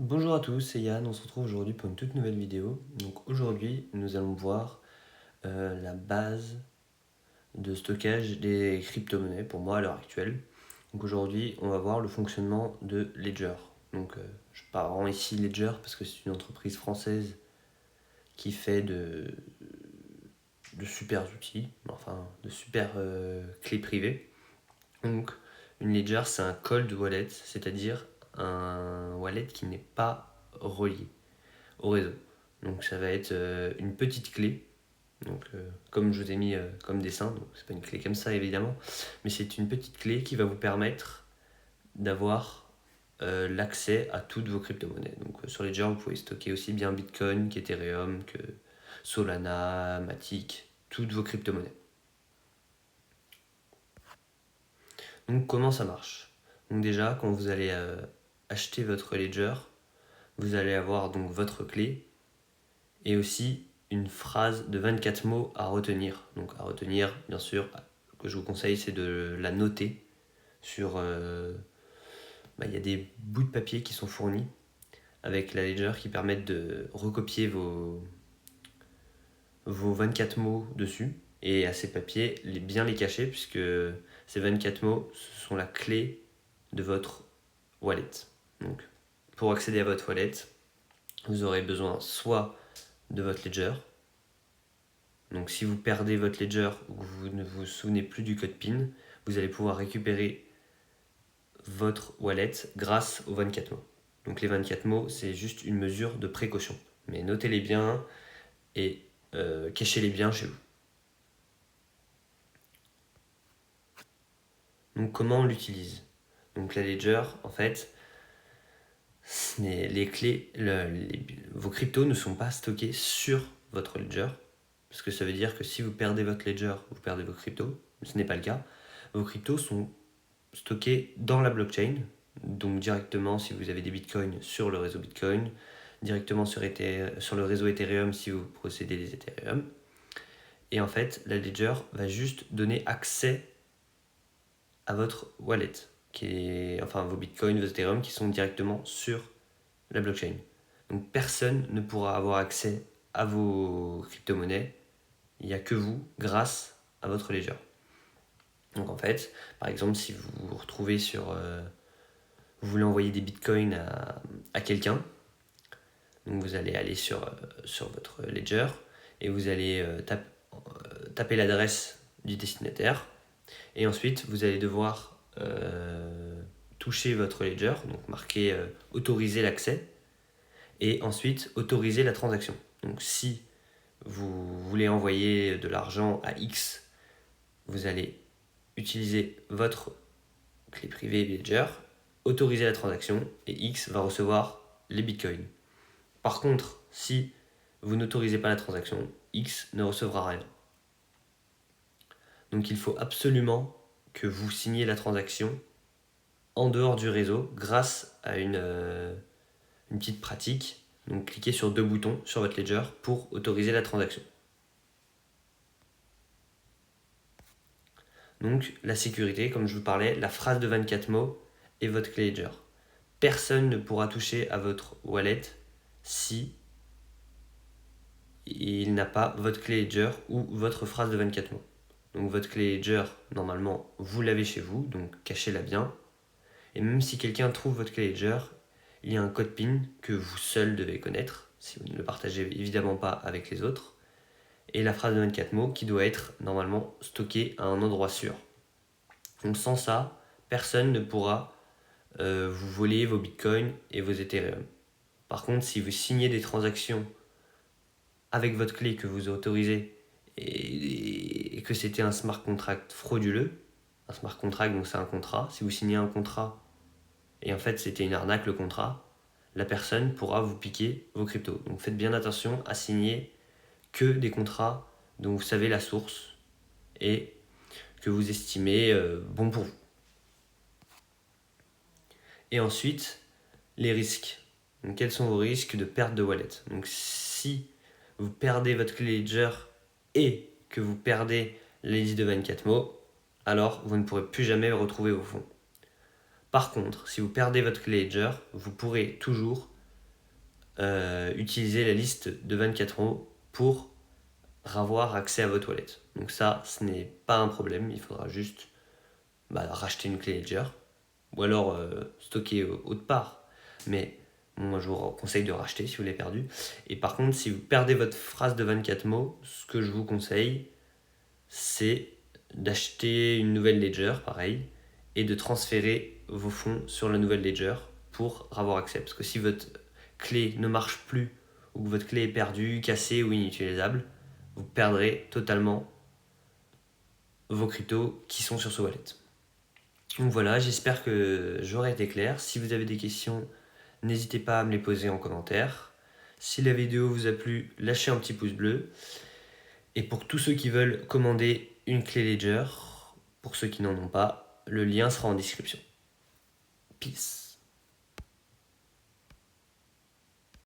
Bonjour à tous, c'est Yann, on se retrouve aujourd'hui pour une toute nouvelle vidéo. Donc aujourd'hui, nous allons voir la base de stockage des crypto-monnaies pour moi à l'heure actuelle. Donc aujourd'hui, on va voir le fonctionnement de Ledger. Donc je prends ici Ledger parce que c'est une entreprise française qui fait de super outils, enfin de super clés privées. Donc une Ledger, c'est un cold wallet, c'est-à-dire un wallet qui n'est pas relié au réseau. Donc ça va être une petite clé, donc comme je vous ai mis comme dessin, donc c'est pas une clé comme ça évidemment, mais c'est une petite clé qui va vous permettre d'avoir l'accès à toutes vos crypto-monnaies. Donc sur Ledger, vous pouvez stocker aussi bien Bitcoin qu'Ethereum, que Solana, Matic, toutes vos crypto-monnaies. Donc comment ça marche? Donc déjà, quand vous allez acheter votre Ledger, vous allez avoir donc votre clé et aussi une phrase de 24 mots à retenir. Donc à retenir, bien sûr, que je vous conseille, c'est de la noter sur... il y a des bouts de papier qui sont fournis avec la Ledger qui permettent de recopier vos 24 mots dessus. Et à ces papiers, bien les cacher puisque ces 24 mots, ce sont la clé de votre wallet. Donc pour accéder à votre wallet, vous aurez besoin soit de votre Ledger. Donc si vous perdez votre Ledger ou que vous ne vous souvenez plus du code PIN, vous allez pouvoir récupérer votre wallet grâce aux 24 mots. Donc les 24 mots, c'est juste une mesure de précaution. Mais notez-les bien et cachez-les bien chez vous. Donc comment on l'utilise? Donc la Ledger, en fait, les clés, vos cryptos ne sont pas stockés sur votre Ledger. Parce que ça veut dire que si vous perdez votre Ledger, vous perdez vos cryptos. Ce n'est pas le cas. Vos cryptos sont stockés dans la blockchain, donc directement si vous avez des bitcoins sur le réseau Bitcoin, directement sur le réseau Ethereum si vous possédez des Ethereum. Et en fait, la Ledger va juste donner accès à votre wallet, enfin vos bitcoins, vos Ethereum qui sont directement sur la blockchain. Donc personne ne pourra avoir accès à vos crypto-monnaies, il n'y a que vous grâce à votre Ledger. Donc en fait, par exemple, si vous vous retrouvez vous voulez envoyer des bitcoins à quelqu'un, donc vous allez aller sur votre ledger et vous allez taper l'adresse du destinataire et ensuite vous allez devoir toucher votre ledger, donc marquer autoriser l'accès et ensuite autoriser la transaction. Donc si vous voulez envoyer de l'argent à X, vous allez utiliser votre clé privée Ledger, autoriser la transaction et X va recevoir les bitcoins. Par contre, si vous n'autorisez pas la transaction, X ne recevra rien. Donc il faut absolument que vous signiez la transaction en dehors du réseau grâce à une petite pratique. Donc cliquez sur deux boutons sur votre ledger pour autoriser la transaction. Donc la sécurité, comme je vous parlais, la phrase de 24 mots et votre clé ledger. Personne ne pourra toucher à votre wallet si il n'a pas votre clé ledger ou votre phrase de 24 mots. Donc votre clé ledger, normalement, vous l'avez chez vous, donc cachez-la bien. Et même si quelqu'un trouve votre clé ledger, il y a un code PIN que vous seul devez connaître, si vous ne le partagez évidemment pas avec les autres. Et la phrase de 24 mots qui doit être normalement stockée à un endroit sûr. Donc sans ça, personne ne pourra vous voler vos bitcoins et vos Ethereum. Par contre, si vous signez des transactions avec votre clé que vous autorisez et que c'était un smart contract frauduleux, un smart contract donc c'est un contrat, si vous signez un contrat et en fait c'était une arnaque le contrat, la personne pourra vous piquer vos cryptos. Donc faites bien attention à signer que des contrats dont vous savez la source et que vous estimez bon pour vous. Et ensuite, les risques. Donc, quels sont vos risques de perte de wallet? Donc si vous perdez votre clé Ledger et que vous perdez les listes de 24 mots, alors vous ne pourrez plus jamais retrouver vos fonds. Par contre, si vous perdez votre clé Ledger, vous pourrez toujours utilisez la liste de 24 mots pour avoir accès à votre wallet. Donc ça, ce n'est pas un problème, il faudra juste racheter une clé Ledger ou alors stocker autre part. Mais moi, je vous conseille de racheter si vous l'avez perdu. Et par contre, si vous perdez votre phrase de 24 mots, ce que je vous conseille, c'est d'acheter une nouvelle Ledger, pareil, et de transférer vos fonds sur la nouvelle Ledger pour avoir accès. Parce que si votre clé ne marche plus, ou que votre clé est perdue, cassée ou inutilisable, vous perdrez totalement vos cryptos qui sont sur ce wallet. Donc voilà, j'espère que j'aurai été clair. Si vous avez des questions, n'hésitez pas à me les poser en commentaire. Si la vidéo vous a plu, lâchez un petit pouce bleu. Et pour tous ceux qui veulent commander une clé Ledger, pour ceux qui n'en ont pas, le lien sera en description. Peace.